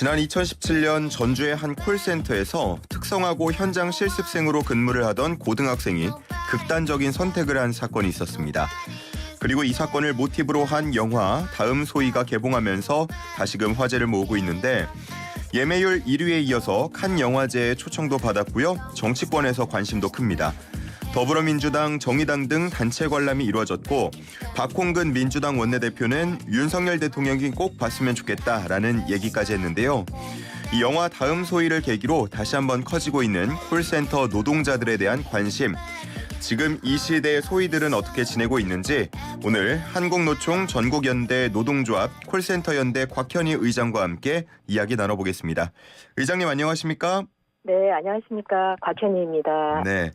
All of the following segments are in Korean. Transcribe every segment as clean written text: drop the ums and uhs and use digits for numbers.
지난 2017년 전주의 한 콜센터에서 특성화고 현장 실습생으로 근무를 하던 고등학생이 극단적인 선택을 한 사건이 있었습니다. 그리고 이 사건을 모티브로 한 영화 다음 소희가 개봉하면서 다시금 화제를 모으고 있는데 예매율 1위에 이어서 칸 영화제에 초청도 받았고요. 정치권에서 관심도 큽니다. 더불어민주당, 정의당 등 단체 관람이 이루어졌고 박홍근 민주당 원내대표는 윤석열 대통령이 꼭 봤으면 좋겠다라는 얘기까지 했는데요. 이 영화 다음 소희를 계기로 다시 한번 커지고 있는 콜센터 노동자들에 대한 관심, 지금 이 시대의 소희들은 어떻게 지내고 있는지 오늘 한국노총 전국연대 노동조합 콜센터연대 곽현희 의장과 함께 이야기 나눠보겠습니다. 의장님 안녕하십니까? 네, 안녕하십니까. 곽현희입니다. 네.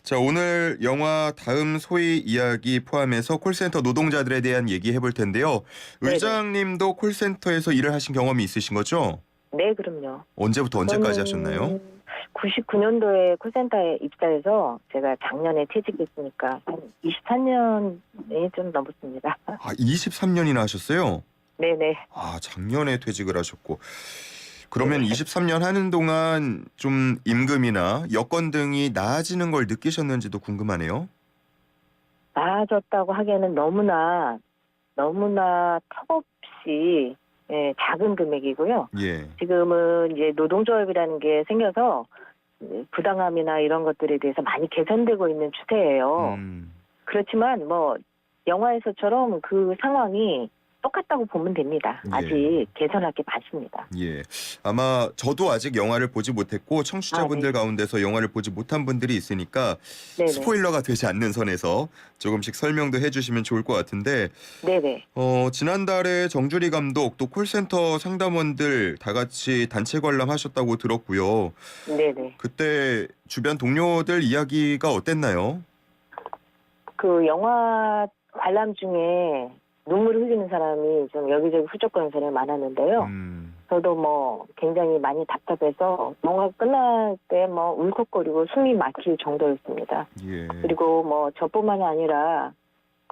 자, 오늘 영화 다음 소희 이야기 포함해서 콜센터 노동자들에 대한 얘기 해볼 텐데요. 네네. 의장님도 콜센터에서 일을 하신 경험이 있으신 거죠? 네, 그럼요. 언제부터 언제까지 하셨나요? 99년도에 콜센터에 입사해서 제가 작년에 퇴직했으니까 한 23년이 좀 넘었습니다. 아, 23년이나 하셨어요? 네네. 아, 작년에 퇴직을 하셨고. 그러면 네. 23년 하는 동안 좀 임금이나 여건 등이 나아지는 걸 느끼셨는지도 궁금하네요. 나아졌다고 하기에는 너무나 턱없이 작은 금액이고요. 예. 지금은 이제 노동조합이라는 게 생겨서 부당함이나 이런 것들에 대해서 많이 개선되고 있는 추세예요. 그렇지만 뭐 영화에서처럼 그 상황이 똑같다고 보면 됩니다. 예. 아직 개선할 게 많습니다. 예. 아마 저도 아직 영화를 보지 못했고 청취자분들 네. 가운데서 영화를 보지 못한 분들이 있으니까 네네. 스포일러가 되지 않는 선에서 조금씩 설명도 해주시면 좋을 것 같은데 네네. 지난달에 정주리 감독 또 콜센터 상담원들 다 같이 단체 관람하셨다고 들었고요. 네네. 그때 주변 동료들 이야기가 어땠나요? 그 영화 관람 중에 눈물을 흘리는 사람이 좀 여기저기 훌쩍거리는 사람이 많았는데요. 저도 뭐 굉장히 많이 답답해서 영화 끝날 때 뭐 울컥거리고 숨이 막힐 정도였습니다. 예. 그리고 뭐 저뿐만이 아니라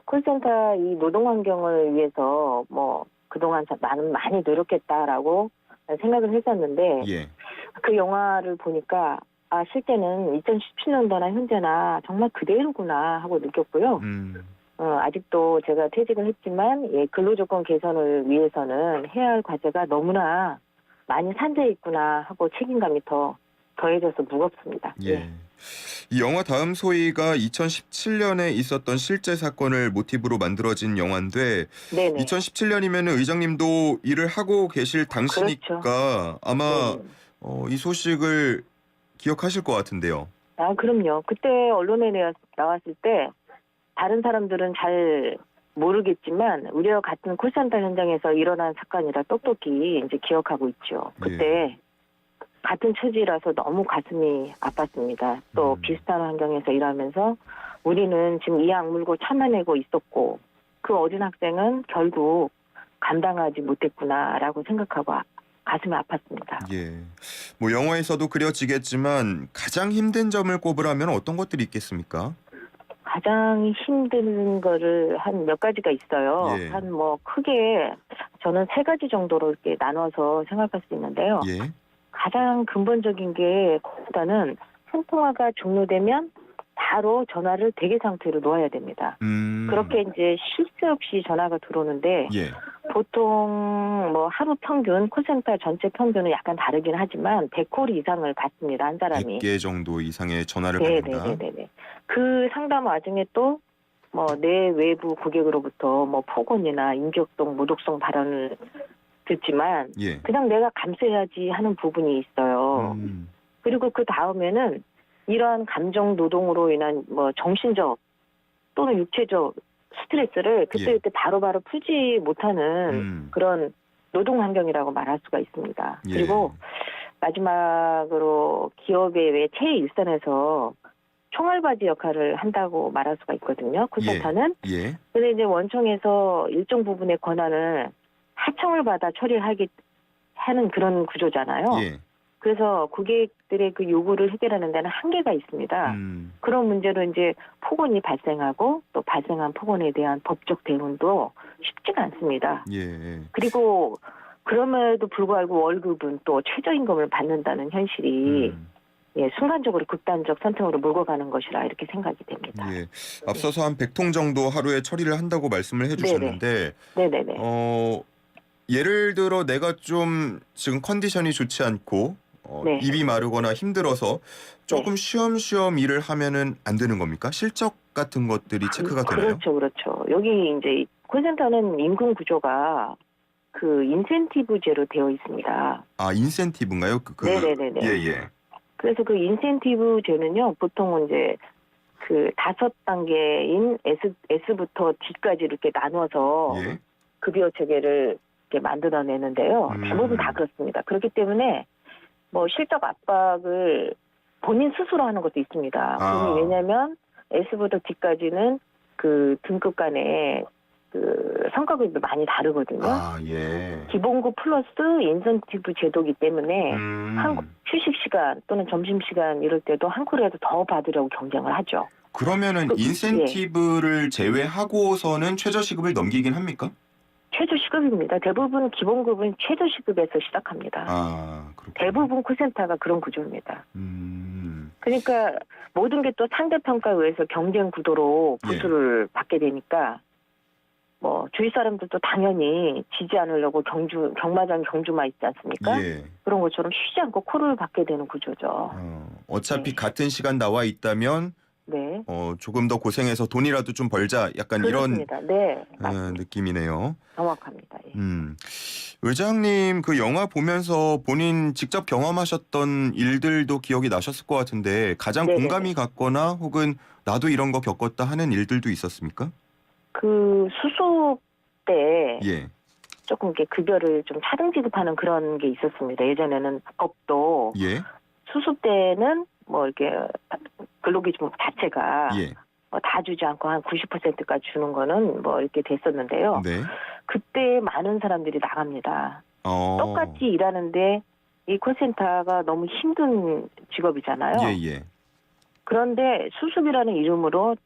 콜센터 이 노동 환경을 위해서 뭐 그동안 나는 많이 노력했다라고 생각을 했었는데 예. 그 영화를 보니까 아 실제는 2017년도나 현재나 정말 그대로구나 하고 느꼈고요. 아직도 제가 퇴직을 했지만 근로조건 개선을 위해서는 해야 할 과제가 너무나 많이 산재해 있구나 하고 책임감이 더해져서 무겁습니다. 예. 이 영화 다음 소희가 2017년에 있었던 실제 사건을 모티브로 만들어진 영화인데 네네. 2017년이면 의장님도 일을 하고 계실 당시니까 그렇죠. 아마 네네. 이 소식을 기억하실 것 같은데요. 아 그럼요. 그때 언론에 나왔을 때 다른 사람들은 잘 모르겠지만 우리와 같은 콜센터 현장에서 일어난 사건이라 똑똑히 이제 기억하고 있죠. 그때 같은 처지라서 너무 가슴이 아팠습니다. 또 비슷한 환경에서 일하면서 우리는 지금 이 악물고 참아내고 있었고 그 어린 학생은 결국 감당하지 못했구나라고 생각하고 가슴이 아팠습니다. 예. 뭐 영화에서도 그려지겠지만 가장 힘든 점을 꼽으라면 어떤 것들이 있겠습니까? 가장 힘든 거를 한 몇 가지가 있어요. 예. 한 뭐 크게 저는 3가지 정도로 이렇게 나눠서 생각할 수 있는데요. 예. 가장 근본적인 게 일단은 한 통화가 종료되면 바로 전화를 대기 상태로 놓아야 됩니다. 그렇게 이제 쉴 새 없이 전화가 들어오는데 예. 보통 뭐 하루 평균 콜센터 전체 평균은 약간 다르긴 하지만 100콜 이상을 받습니다. 한 사람이. 100개 정도 이상의 전화를 받는다. 네네네네. 그 상담 와중에 또 뭐 내 외부 고객으로부터 뭐 폭언이나 인격성, 모독성 발언을 듣지만 예. 그냥 내가 감수해야지 하는 부분이 있어요. 그리고 그 다음에는 이러한 감정 노동으로 인한 뭐 정신적 또는 육체적 스트레스를 그때그때 바로바로 풀지 못하는 그런 노동 환경이라고 말할 수가 있습니다. 예. 그리고 마지막으로 기업의 왜 최일선에서 총알바지 역할을 한다고 말할 수가 있거든요. 콜센터는. 예. 근데 이제 원청에서 일정 부분의 권한을 하청을 받아 하는 그런 구조잖아요. 예. 그래서 고객들의 그 요구를 해결하는 데는 한계가 있습니다. 그런 문제로 이제 폭언이 발생하고 또 발생한 폭언에 대한 법적 대응도 쉽지가 않습니다. 예. 그리고 그럼에도 불구하고 월급은 또 최저임금을 받는다는 현실이 예, 순간적으로 극단적 선택으로 몰고 가는 것이라 이렇게 생각이 됩니다. 예. 앞서서 한 100통 정도 하루에 처리를 한다고 말씀을 해주셨는데, 네네네. 예를 들어 내가 좀 지금 컨디션이 좋지 않고 네. 입이 마르거나 힘들어서 조금 쉬엄쉬엄 일을 하면은 안 되는 겁니까? 실적 같은 것들이 체크가 되나요? 그렇죠. 여기 이제 콜센터는 임금 구조가 그 인센티브제로 되어 있습니다. 아, 인센티브인가요? 네네네네. 예. 그래서 그 인센티브제는요, 보통은 이제 그 5단계인 S부터 D까지 이렇게 나눠서 예. 급여 체계를 이렇게 만들어내는데요. 대부분 다 그렇습니다. 그렇기 때문에 뭐 실적 압박을 본인 스스로 하는 것도 있습니다. 왜냐하면 S부터 D까지는 그 등급 간에 그 성과급이 많이 다르거든요. 아, 예. 기본급 플러스 인센티브 제도이기 때문에 휴식 시간 또는 점심 시간 이럴 때도 한 쿨이라도 더 받으려고 경쟁을 하죠. 그러면은 인센티브를 제외하고서는 최저시급을 넘기긴 합니까? 최저시급입니다. 대부분 기본급은 최저시급에서 시작합니다. 아, 그렇군요. 대부분 콜센터가 그런 구조입니다. 그러니까 모든 게 또 상대평가에 의해서 경쟁 구도로 부수를 받게 되니까 뭐 주위 사람들도 당연히 지지 않으려고 경마장 경주마 있지 않습니까? 예. 그런 것처럼 쉬지 않고 콜을 받게 되는 구조죠. 어차피 같은 시간 나와 있다면 네. 조금 더 고생해서 돈이라도 좀 벌자. 약간 그렇습니다. 네, 이런 느낌이네요. 정확합니다. 예. 의장님 그 영화 보면서 본인 직접 경험하셨던 일들도 기억이 나셨을 것 같은데 가장 공감이 갔거나 혹은 나도 이런 거 겪었다 하는 일들도 있었습니까? 그 수속 때 예. 조금 이렇게 급여를 좀 차등 지급하는 그런 게 있었습니다. 예전에는 법도 예. 수습 때는 뭐 이렇게 근로기준법 자체가 예. 다 주지 않고 한 90%까지 주는 거는 뭐 이렇게 됐었는데요. 네. 그때 많은 사람들이 나갑니다. 똑같이 일하는데 이 콜센터가 너무 힘든 직업이잖아요. 예. 그런데 수습이라는 이름으로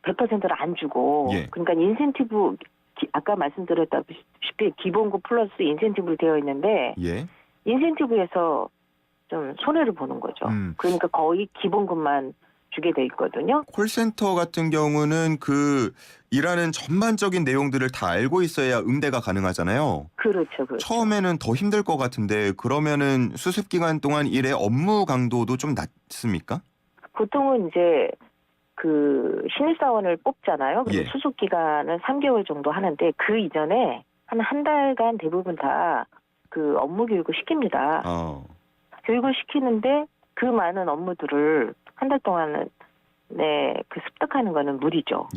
100%를 안 주고 그러니까 인센티브 아까 말씀드렸다시피 기본급 플러스 인센티브로 되어 있는데 인센티브에서 좀 손해를 보는 거죠. 그러니까 거의 기본급만 주게 돼 있거든요. 콜센터 같은 경우는 그 일하는 전반적인 내용들을 다 알고 있어야 응대가 가능하잖아요. 그렇죠. 처음에는 더 힘들 것 같은데 그러면은 수습 기간 동안 일의 업무 강도도 좀 낮습니까? 보통은 이제 그 신입사원을 뽑잖아요. 그리고 수습 기간은 3개월 정도 하는데 그 이전에 한 달간 대부분 다 그 업무 교육을 시킵니다. 교육을 시키는데 그 많은 업무들을 한 달 동안은 그 습득하는 거는 무리죠.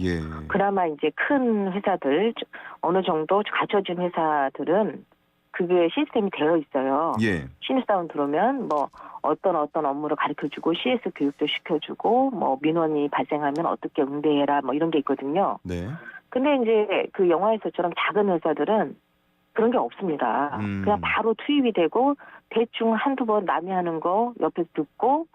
그나마 이제 큰 회사들 어느 정도 갖춰진 회사들은 그게 시스템이 되어 있어요. 신입사원 들어오면 뭐 어떤 업무를 가르쳐주고 CS 교육도 시켜주고 뭐 민원이 발생하면 어떻게 응대해라 뭐 이런 게 있거든요. 근데 이제 그 영화에서처럼 작은 회사들은 그런 게 없습니다. 그냥 바로 투입이 되고 대충 한두 번 남이 하는 거 옆에서 듣고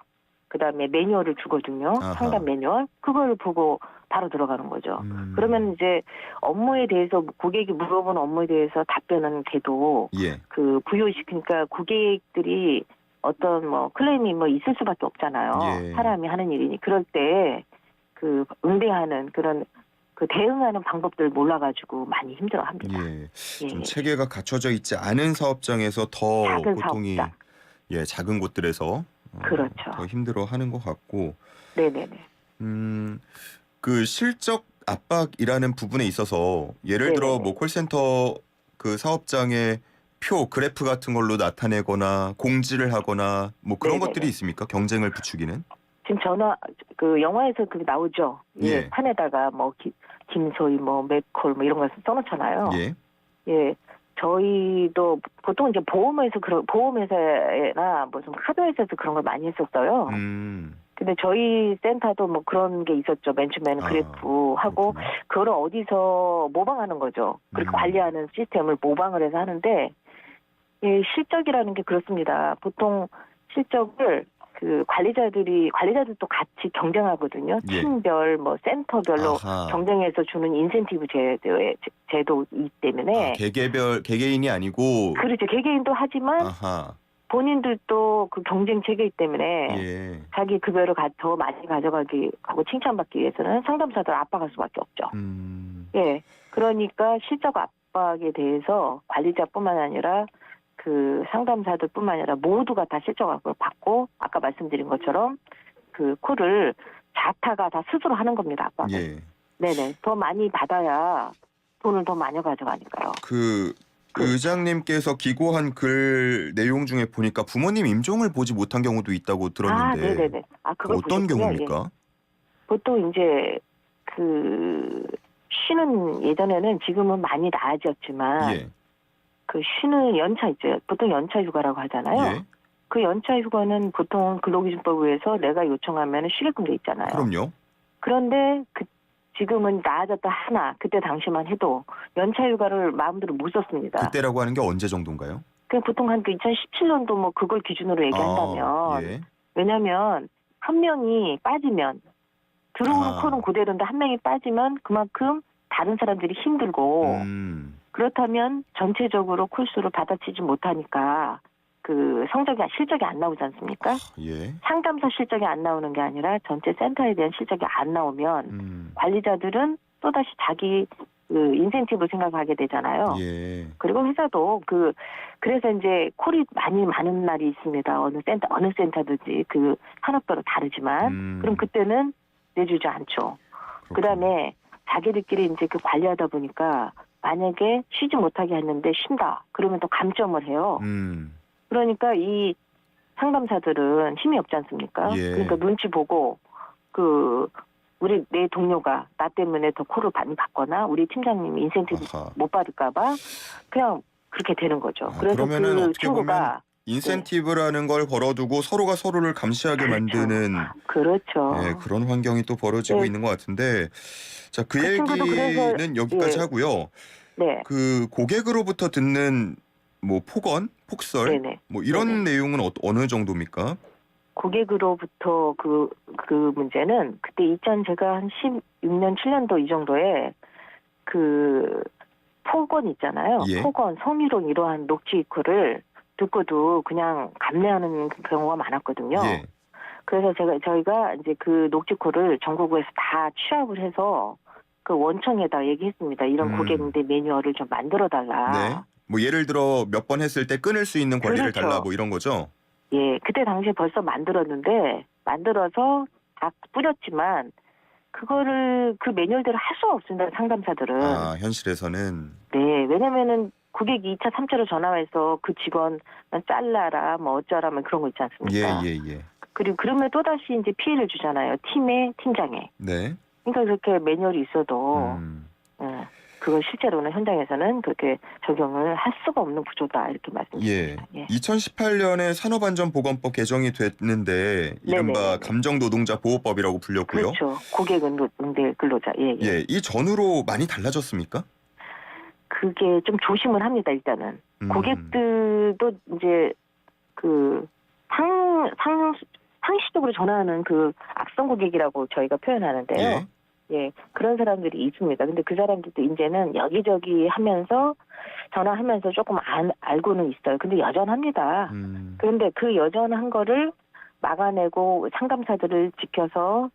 그다음에 매뉴얼을 주거든요. 상담 매뉴얼. 그걸 보고 바로 들어가는 거죠. 그러면 이제 업무에 대해서 고객이 물어본 업무에 대해서 답변은 돼도 그 부여시키니까 고객들이 어떤 뭐 클레임이 뭐 있을 수밖에 없잖아요. 사람이 하는 일이니. 그럴 때 그 응대하는 그런 그 대응하는 방법들 몰라가지고 많이 힘들어합니다. 좀 체계가 갖춰져 있지 않은 사업장에서 더 작은 고통이 사업장. 작은 곳들에서 그렇죠. 더 힘들어하는 것 같고. 네네네. 그 실적 압박이라는 부분에 있어서 예를 들어 뭐 콜센터 그 사업장의 표 그래프 같은 걸로 나타내거나 공지를 하거나 뭐 그런 것들이 있습니까? 경쟁을 부추기는? 지금 그 영화에서 그게 나오죠. 판에다가 뭐 김소희 뭐 맥콜 뭐 이런 거 써놓잖아요. 저희도 보통 이제 보험회사나 무슨 카드회사에서 그런 걸 많이 했었어요. 근데 저희 센터도 뭐 그런 게 있었죠. 맨 처음에는 그래프하고 그거를 어디서 모방하는 거죠. 그렇게 관리하는 시스템을 모방을 해서 하는데 실적이라는 게 그렇습니다. 보통 실적을 그 관리자들도 같이 경쟁하거든요. 예. 팀별 뭐 센터별로 아하. 경쟁해서 주는 인센티브 제도이기 때문에 개개인이 아니고. 그렇죠. 개개인도 하지만 아하. 본인들도 그 경쟁 체계이기 때문에 예. 자기 급여를 더 많이 가져가기 하고 칭찬받기 위해서는 상담사들 압박할 수밖에 없죠. 예. 그러니까 실적 압박에 대해서 관리자뿐만 아니라 그 상담사들뿐만 아니라 모두가 다 실적 압박을 받고 아까 말씀드린 것처럼 그 콜을 자타가 다 스스로 하는 겁니다. 압박을. 예. 네네. 더 많이 받아야 돈을 더 많이 가져가니까요. 의장님께서 기고한 글 내용 중에 보니까 부모님 임종을 보지 못한 경우도 있다고 들었는데. 네네네. 그걸 어떤 보셨군요. 경우입니까? 예. 보통 이제 그 쉬는 예전에는 지금은 많이 나아졌지만 예. 그 쉬는 연차 있죠. 보통 연차 휴가라고 하잖아요. 예. 그 연차 휴가는 보통 근로기준법에 의해서 내가 요청하면 쉬게끔 돼 있잖아요. 그럼요. 그런데 지금은 나아졌다 하나 그때 당시만 해도 연차 휴가를 마음대로 못 썼습니다. 그때라고 하는 게 언제 정도인가요? 그 보통 한 2017년도 뭐 그걸 기준으로 얘기한다면 예. 왜냐하면 한 명이 빠지면 들어오는 콜은 그대로인데 한 명이 빠지면 그만큼 다른 사람들이 힘들고 그렇다면 전체적으로 콜수를 받아치지 못하니까 그 실적이 안 나오지 않습니까? 예. 상담사 실적이 안 나오는 게 아니라 전체 센터에 대한 실적이 안 나오면 관리자들은 또다시 자기 그 인센티브를 생각하게 되잖아요. 예. 그리고 회사도 그래서 이제 콜이 많은 날이 있습니다. 어느 센터든지 그 산업별로 다르지만 그럼 그때는 내주지 않죠. 그다음에 자기들끼리 이제 그 관리하다 보니까 만약에 쉬지 못하게 했는데 쉰다. 그러면 또 감점을 해요. 그러니까 이 상담사들은 힘이 없지 않습니까? 예. 그러니까 눈치 보고 내 동료가 나 때문에 더 콜을 많이 받거나 우리 팀장님이 인센티브 못 받을까봐 그냥 그렇게 되는 거죠. 그래서 그러면은 그 어떻게 보면 친구가 인센티브라는 걸 걸어두고 서로가 서로를 감시하게 만드는 그렇죠. 예, 그런 환경이 또 벌어지고 있는 것 같은데 자, 그 친구도 얘기는 여기까지 하고요. 네. 그 고객으로부터 듣는 뭐 폭설 네네. 뭐 이런 내용은 어느 정도입니까? 고객으로부터 그 문제는 그때 제가 한 16년 7년도 이 정도에 그 폭언 있잖아요. 예. 폭언, 성희롱 이러한 녹취글을 듣고도 그냥 감내하는 경우가 많았거든요. 예. 그래서 저희가 이제 그 녹취글을 전국에서 다 취합을 해서 그 원청에다 얘기했습니다. 이런 고객님들 매뉴얼을 좀 만들어 달라. 네. 뭐 예를 들어 몇 번 했을 때 끊을 수 있는 권리를 그렇죠. 달라 뭐 이런 거죠. 예, 그때 당시에 벌써 만들어서 다 뿌렸지만 그거를 그 매뉴얼대로 할 수가 없습니다. 상담사들은. 현실에서는. 네, 왜냐면은 고객이 2차, 3차로 전화해서 그 직원 잘라라, 뭐 어쩌라, 뭐 그런 거 있지 않습니까? 예. 그리고 그러면 또다시 이제 피해를 주잖아요. 팀장에. 네. 그러니까 그렇게 매뉴얼이 있어도, 그걸 실제로는 현장에서는 그렇게 적용을 할 수가 없는 구조다, 이렇게 말씀드립니다. 예. 2018년에 산업안전보건법 개정이 됐는데 이른바 네네네네. 감정노동자보호법이라고 불렸고요. 그렇죠. 고객응대 근로자. 예. 이 전후로 많이 달라졌습니까? 그게 좀 조심을 합니다, 일단은. 고객들도 이제 상시적으로 전화하는 그 악성 고객이라고 저희가 표현하는데요. 예, 그런 사람들이 있습니다. 근데 그 사람들도 이제는 여기저기 하면서 전화하면서 조금 알고는 있어요. 근데 여전합니다. 그런데 그 여전한 거를 막아내고 상담사들을 지켜서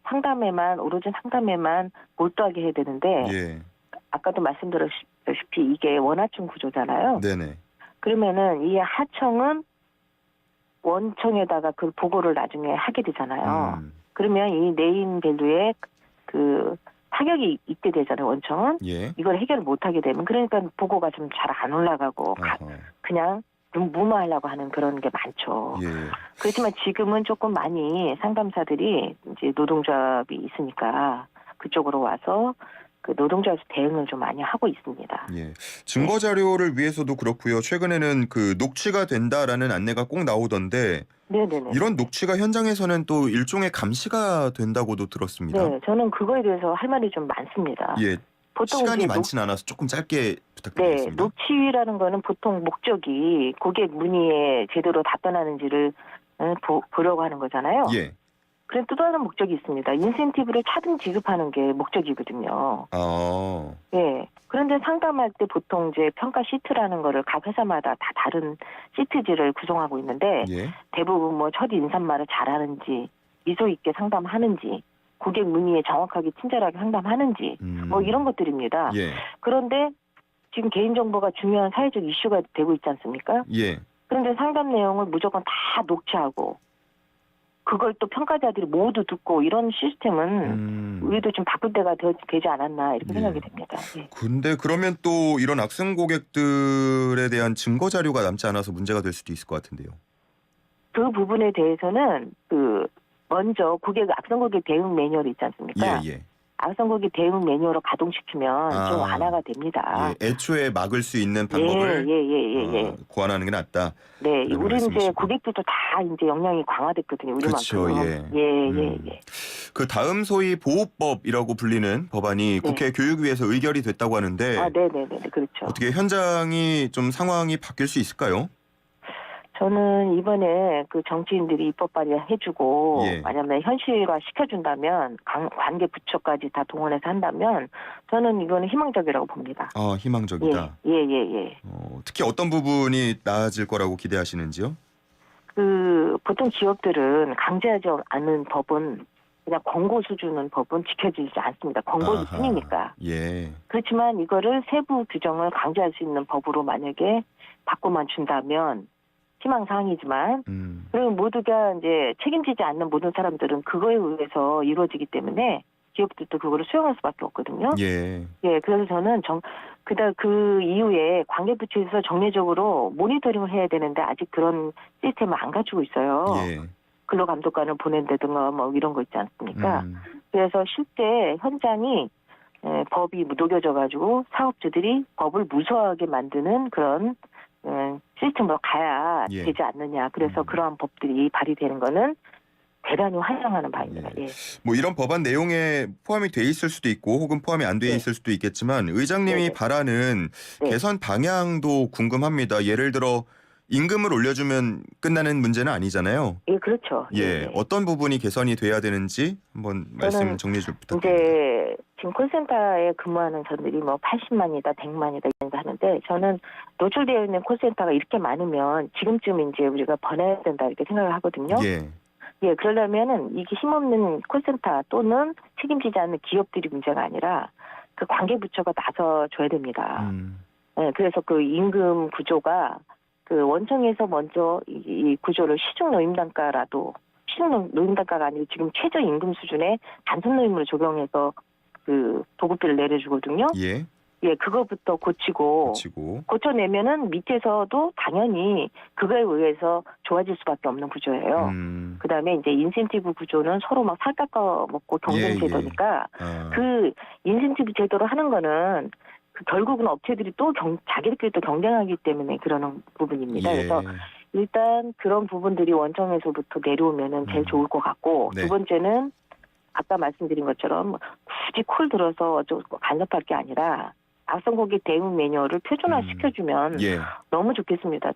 오로지 상담에만 몰두하게 해야 되는데 아까도 말씀드렸다시피 이게 원하청 구조잖아요. 네네. 그러면은 이 하청은 원청에다가 그 보고를 나중에 하게 되잖아요. 그러면 이 네임 밸류에 그 타격이 있게 되잖아요. 원청은 이걸 해결을 못하게 되면 그러니까 보고가 좀 잘 안 올라가고 그냥 좀 무마하려고 하는 그런 게 많죠. 그렇지만 지금은 조금 많이 상담사들이 이제 노동조합이 있으니까 그쪽으로 와서 그 노동조합에서 대응을 좀 많이 하고 있습니다. 증거 자료를 위해서도 그렇고요. 최근에는 그 녹취가 된다라는 안내가 꼭 나오던데 네네네. 이런 녹취가 현장에서는 또 일종의 감시가 된다고도 들었습니다. 네, 저는 그거에 대해서 할 말이 좀 많습니다. 보통 시간이 많진 않아서 조금 짧게 부탁드리겠습니다. 네, 녹취라는 거는 보통 목적이 고객 문의에 제대로 답변하는지를 보려고 하는 거잖아요. 예. 그런 또 다른 목적이 있습니다. 인센티브를 차등 지급하는 게 목적이거든요. 예. 그런데 상담할 때 보통 이제 평가 시트라는 거를 각 회사마다 다 다른 시트지를 구성하고 있는데 예. 대부분 뭐 첫 인사말을 잘하는지, 미소 있게 상담하는지, 고객 문의에 정확하게 친절하게 상담하는지 뭐 이런 것들입니다. 예. 그런데 지금 개인정보가 중요한 사회적 이슈가 되고 있지 않습니까? 예. 그런데 상담 내용을 무조건 다 녹취하고 그걸 또 평가자들이 모두 듣고 이런 시스템은 우리도 좀 바꿀 때가 되지 않았나 이렇게 생각이 됩니다. 예. 근데 그러면 또 이런 악성 고객들에 대한 증거 자료가 남지 않아서 문제가 될 수도 있을 것 같은데요. 그 부분에 대해서는 먼저 악성 고객 대응 매뉴얼 있지 않습니까? 예. 악성 고객 대응 매뉴얼을 가동시키면 좀 완화가 됩니다. 예. 애초에 막을 수 있는 방법을 고안하는 게 낫다. 네, 그런 우리 이제 말씀이시고. 고객들도 다 이제 역량이 강화됐거든요. 우리만큼. 그렇죠. 예. 그 다음 소위 보호법이라고 불리는 법안이 국회 교육위에서 의결이 됐다고 하는데 네네네, 그렇죠. 어떻게 현장이 좀 상황이 바뀔 수 있을까요? 저는 이번에 그 정치인들이 입법 발의해주고 만약에 현실화 시켜준다면 관계 부처까지 다 동원해서 한다면 저는 이거는 희망적이라고 봅니다. 희망적이다. 예. 특히 어떤 부분이 나아질 거라고 기대하시는지요? 보통 지역들은 강제하지 않은 법은 그냥 권고 수준의 법은 지켜지지 않습니다. 권고일 뿐이니까. 예. 그렇지만 이거를 세부 규정을 강제할 수 있는 법으로 만약에 바꿔만 준다면 희망사항이지만 그리고 모두가 이제 책임지지 않는 모든 사람들은 그거에 의해서 이루어지기 때문에 기업들도 그거를 수용할 수밖에 없거든요. 예. 그래서 저는 그 이후에 관계부처에서 정례적으로 모니터링을 해야 되는데 아직 그런 시스템을 안 갖추고 있어요. 근로감독관을 보낸다든가 뭐 이런 거 있지 않습니까? 그래서 실제 현장이 법이 녹여져 가지고 사업주들이 법을 무서워하게 만드는 그런 시스템으로 가야 되지 않느냐. 그래서 그러한 법들이 발의되는 거는 대단히 환영하는 바입니다. 뭐 이런 법안 내용에 포함이 돼 있을 수도 있고 혹은 포함이 안 돼 있을 수도 있겠지만 의장님이 바라는 개선 방향도 궁금합니다. 예를 들어 임금을 올려주면 끝나는 문제는 아니잖아요. 예, 그렇죠. 어떤 부분이 개선이 돼야 되는지 한번 말씀 정리해 좀 부탁드립니다. 이제 지금 콜센터에 근무하는 분들이 뭐 80만이다, 100만이다 이런 거 하는데 저는 노출되어 있는 콜센터가 이렇게 많으면 지금쯤 이제 우리가 번해야 된다 이렇게 생각을 하거든요. 그러려면은 이게 힘없는 콜센터 또는 책임지지 않는 기업들이 문제가 아니라 그 관계부처가 나서줘야 됩니다. 그래서 그 임금 구조가 그 원청에서 먼저 이 구조를 시중 노임단가라도 시중 노임단가가 아니고 지금 최저임금 수준의 단순 노임으로 적용해서 그 도급비를 내려주거든요. 그거부터 고쳐내면은 밑에서도 당연히 그거에 의해서 좋아질 수밖에 없는 구조예요. 그다음에 이제 인센티브 구조는 서로 막 살 깎아 먹고 경쟁 제도니까 그 인센티브 제도로 하는 거는 결국은 업체들이 또 자기들끼리 또 경쟁하기 때문에 그러는 부분입니다. 그래서 일단 그런 부분들이 원청에서부터 내려오면은 제일 좋을 것 같고 두 번째는 아까 말씀드린 것처럼 굳이 콜 들어서 간섭할 게 아니라 악성 고객 대응 매뉴얼을 표준화 시켜주면 너무 좋겠습니다.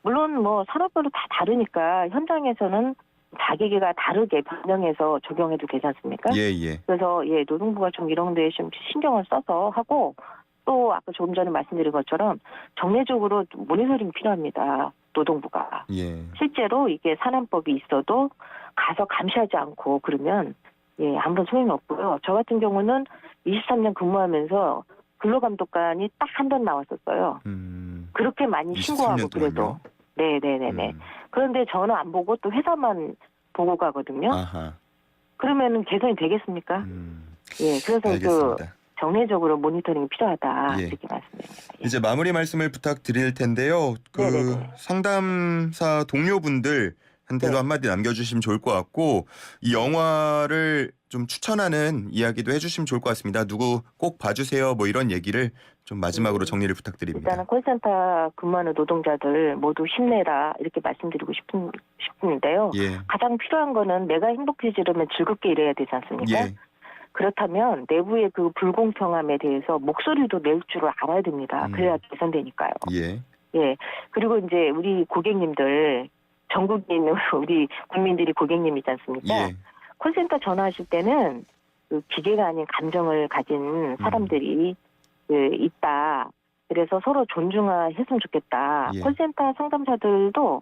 물론 뭐 산업별로 다 다르니까 현장에서는 자기가 다르게 변형해서 적용해도 되지 않습니까? 그래서 노동부가 좀 이런 데에 좀 신경을 써서 하고 또 아까 조금 전에 말씀드린 것처럼 정례적으로 모니터링이 필요합니다. 노동부가. 실제로 이게 산안법이 있어도 가서 감시하지 않고 그러면 아무런 소용이 없고요. 저 같은 경우는 23년 근무하면서 근로감독관이 딱 한 번 나왔었어요. 그렇게 많이 신고하고 그래도. 네네네네. 그런데 저는 안 보고 또 회사만 보고 가거든요. 그러면은 개선이 되겠습니까? 그래서 알겠습니다. 정례적으로 모니터링이 필요하다 이렇게 말씀드립니다. 이제 마무리 말씀을 부탁드릴 텐데요. 상담사 동료분들한테도 한마디 남겨주시면 좋을 것 같고 이 영화를 좀 추천하는 이야기도 해주시면 좋을 것 같습니다. 누구 꼭 봐주세요 뭐 이런 얘기를 좀 마지막으로 정리를 부탁드립니다. 일단은 콜센터 근무하는 노동자들 모두 힘내라 이렇게 말씀드리고 싶은데요. 가장 필요한 거는 내가 행복해지려면 즐겁게 일해야 되지 않습니까? 그렇다면 내부의 그 불공평함에 대해서 목소리도 낼 줄 알아야 됩니다. 그래야 개선되니까요. 그리고 이제 우리 고객님들 전국에 있는 우리 국민들이 고객님이지 않습니까? 예. 콜센터 전화하실 때는 그 기계가 아닌 감정을 가진 사람들이 있다. 그래서 서로 존중했으면 좋겠다. 예. 콜센터 상담사들도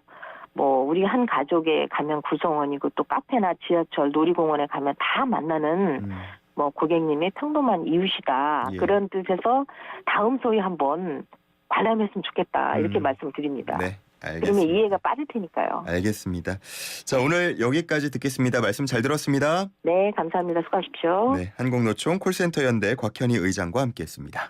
뭐 우리 한 가족에 가면 구성원이고 또 카페나 지하철, 놀이공원에 가면 다 만나는 뭐 고객님의 평범한 이웃이다. 예. 그런 뜻에서 다음 소위 한번 관람했으면 좋겠다. 이렇게 말씀드립니다. 네, 그러면 알겠습니다. 이해가 빠질 테니까요. 알겠습니다. 자, 오늘 여기까지 듣겠습니다. 말씀 잘 들었습니다. 네, 감사합니다. 수고하십시오. 네, 한국노총 콜센터 연대 곽현희 의장과 함께했습니다.